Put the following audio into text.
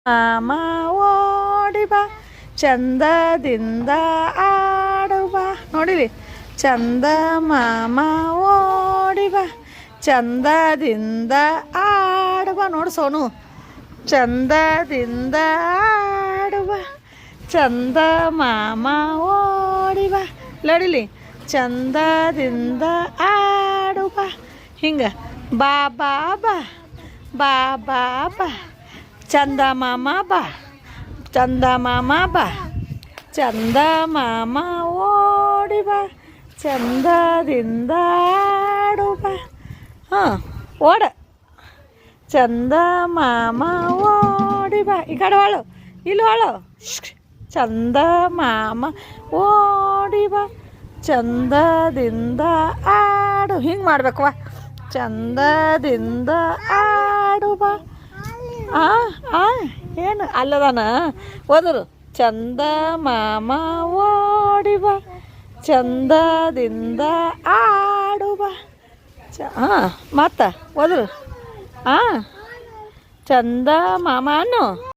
ಮಾಮ ಓಡಿ ಬಾ ಚಂದದಿಂದ ಆಡುವ ನೋಡಿರಿ ಚಂದ ಮಾಮ ಓಡಿ ಬಾ ಚಂದದಿಂದ ಆಡುವ ನೋಡು ಸೋನು ಚಂದದಿಂದ ಆಡುವ ಚಂದ ಮಾಮ ಓಡಿ ಬಾ ಲಡಿಲಿ ಚಂದದಿಂದ ಆಡುವ ಹಿಂಗೆ ಬಾ ಬಾ ಬಾ ಬಾ ಬಾ ಬಾ ಚಂದ ಮಾಮ ಬಾ ಚಂದ ಮಾಮ ಬಾ ಚಂದ ಮಾಮ ಓಡಿ ಬಾ ಚಂದದಿಂದ ಆಡು ಬಾ ಹಾಂ ಓಡ ಚಂದ ಮಾಮ ಓಡಿ ಬಾ ಈ ಕಡೆ ಹೊಳು ಇಲ್ಲಿ ಹೊಳು ಚಂದ ಮಾಮ ಓಡಿ ಬಾ ಚಂದದಿಂದ ಆಡು ಹಿಂಗೆ ಮಾಡ್ಬೇಕವ್ವ ಚಂದದಿಂದ ಆಡು ಬಾ ಏನು ಅಲ್ಲದಾನ ಓದರು ಚಂದ ಮಾಮ ಓಡಿ ಬಾ ಚಂದದಿಂದ ಆಡು ಬಾ ಮತ್ತು ಓದರು ಚಂದ ಮಾಮ ಅನ್ನು